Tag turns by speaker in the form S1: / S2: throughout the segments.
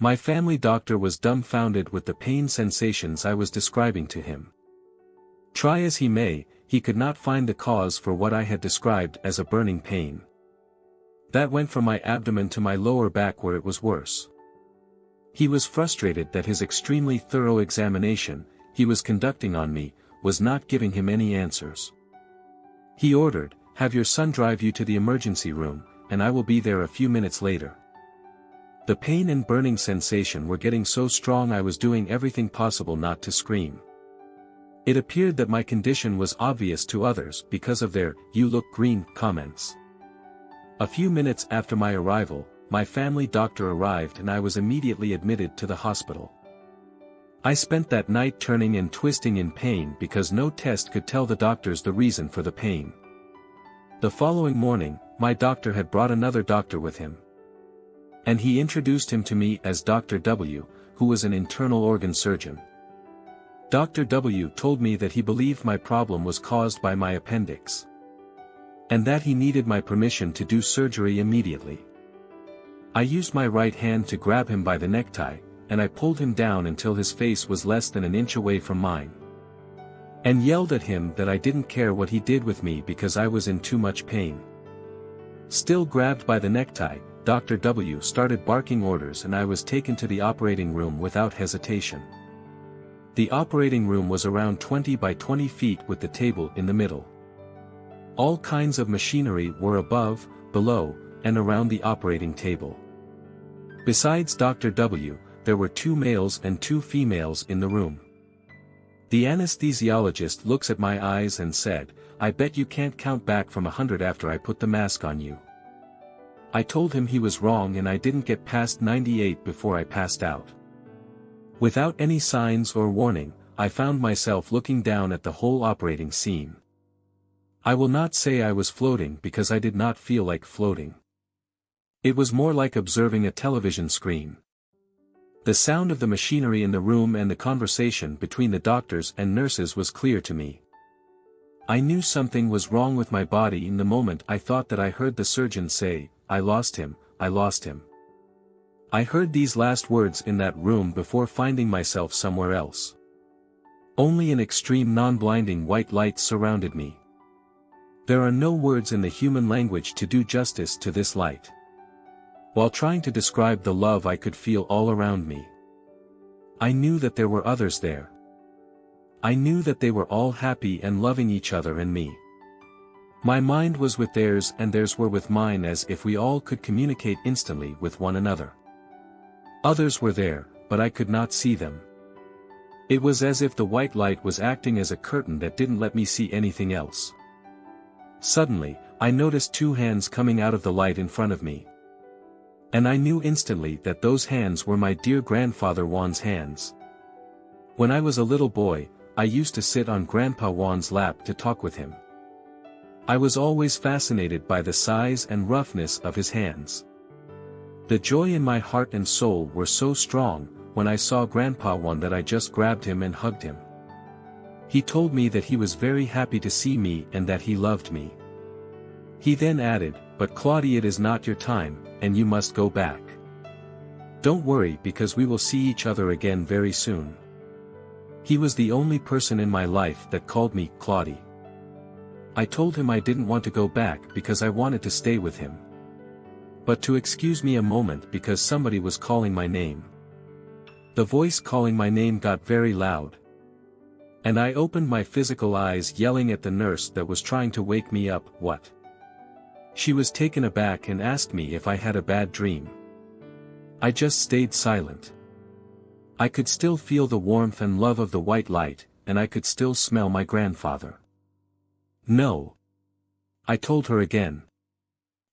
S1: My family doctor was dumbfounded with the pain sensations I was describing to him. Try as he may, he could not find the cause for what I had described as a burning pain. That went from my abdomen to my lower back where it was worse. He was frustrated that his extremely thorough examination he was conducting on me was not giving him any answers. He ordered, "Have your son drive you to the emergency room, and I will be there a few minutes later." The pain and burning sensation were getting so strong I was doing everything possible not to scream. It appeared that my condition was obvious to others because of their "you look green" comments. A few minutes after my arrival, my family doctor arrived and I was immediately admitted to the hospital. I spent that night turning and twisting in pain because no test could tell the doctors the reason for the pain. The following morning, my doctor had brought another doctor with him. And he introduced him to me as Dr. W, who was an internal organ surgeon. Dr. W told me that he believed my problem was caused by my appendix. And that he needed my permission to do surgery immediately. I used my right hand to grab him by the necktie, and I pulled him down until his face was less than an inch away from mine. And yelled at him that I didn't care what he did with me because I was in too much pain. Still grabbed by the necktie, Dr. W started barking orders and I was taken to the operating room without hesitation. The operating room was around 20 by 20 feet with the table in the middle. All kinds of machinery were above, below, and around the operating table. Besides Dr. W, there were 2 males and 2 females in the room. The anesthesiologist looks at my eyes and said, "I bet you can't count back from 100 after I put the mask on you." I told him he was wrong and I didn't get past 98 before I passed out. Without any signs or warning, I found myself looking down at the whole operating scene. I will not say I was floating because I did not feel like floating. It was more like observing a television screen. The sound of the machinery in the room and the conversation between the doctors and nurses was clear to me. I knew something was wrong with my body in the moment I thought that I heard the surgeon say, "I lost him, I lost him." I heard these last words in that room before finding myself somewhere else. Only an extreme non-blinding white light surrounded me. There are no words in the human language to do justice to this light. While trying to describe the love I could feel all around me, I knew that there were others there. I knew that they were all happy and loving each other and me. My mind was with theirs and theirs were with mine as if we all could communicate instantly with one another. Others were there, but I could not see them. It was as if the white light was acting as a curtain that didn't let me see anything else. Suddenly, I noticed 2 hands coming out of the light in front of me. And I knew instantly that those hands were my dear grandfather Juan's hands. When I was a little boy, I used to sit on Grandpa Juan's lap to talk with him. I was always fascinated by the size and roughness of his hands. The joy in my heart and soul were so strong, when I saw Grandpa Juan that I just grabbed him and hugged him. He told me that he was very happy to see me and that he loved me. He then added, "But Claudie, it is not your time, and you must go back. Don't worry because we will see each other again very soon." He was the only person in my life that called me Claudie. I told him I didn't want to go back because I wanted to stay with him. But to excuse me a moment because somebody was calling my name. The voice calling my name got very loud. And I opened my physical eyes yelling at the nurse that was trying to wake me up, "What?" She was taken aback and asked me if I had a bad dream. I just stayed silent. I could still feel the warmth and love of the white light, and I could still smell my grandfather. "No," I told her again.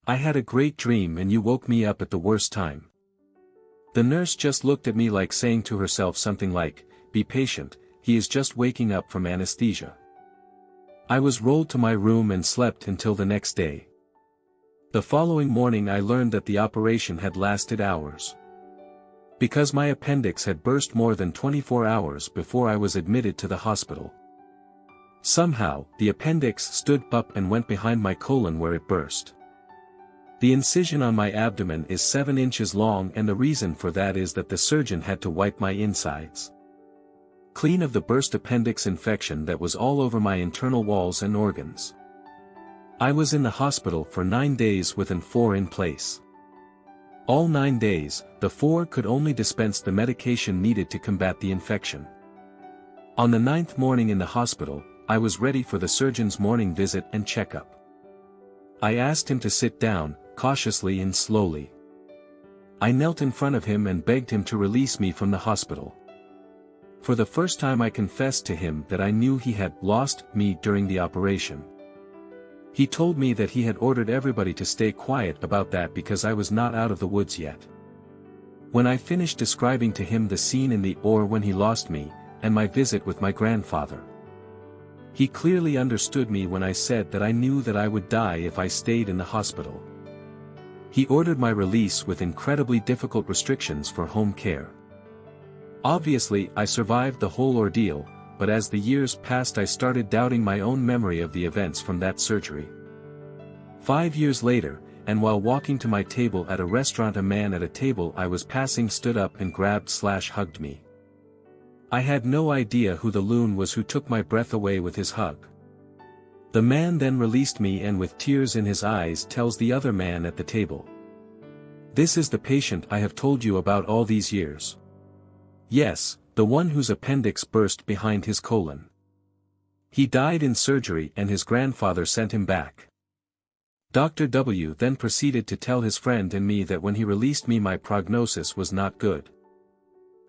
S1: "I had a great dream and you woke me up at the worst time." The nurse just looked at me like saying to herself something like, "Be patient, he is just waking up from anesthesia." I was rolled to my room and slept until the next day. The following morning I learned that the operation had lasted hours. Because my appendix had burst more than 24 hours before I was admitted to the hospital. Somehow, the appendix stood up and went behind my colon where it burst. The incision on my abdomen is 7 inches long, and the reason for that is that the surgeon had to wipe my insides clean of the burst appendix infection that was all over my internal walls and organs. I was in the hospital for 9 days with an 4 in place. All 9 days, the 4 could only dispense the medication needed to combat the infection. On the 9th morning in the hospital, I was ready for the surgeon's morning visit and checkup. I asked him to sit down, cautiously and slowly. I knelt in front of him and begged him to release me from the hospital. For the first time I confessed to him that I knew he had lost me during the operation. He told me that he had ordered everybody to stay quiet about that because I was not out of the woods yet. When I finished describing to him the scene in the OR when he lost me, and my visit with my grandfather, he clearly understood me when I said that I knew that I would die if I stayed in the hospital. He ordered my release with incredibly difficult restrictions for home care. Obviously, I survived the whole ordeal, but as the years passed I started doubting my own memory of the events from that surgery. 5 years later, and while walking to my table at a restaurant, a man at a table I was passing stood up and grabbed/hugged me. I had no idea who the loon was who took my breath away with his hug. The man then released me and with tears in his eyes tells the other man at the table, "This is the patient I have told you about all these years. Yes, the one whose appendix burst behind his colon. He died in surgery and his grandfather sent him back." Dr. W then proceeded to tell his friend and me that when he released me my prognosis was not good.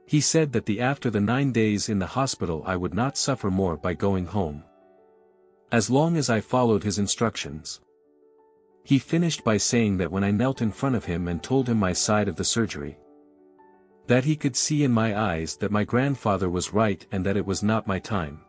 S1: He said that after the 9 days in the hospital I would not suffer more by going home, as long as I followed his instructions. He finished by saying that when I knelt in front of him and told him my side of the surgery, that he could see in my eyes that my grandfather was right and that it was not my time.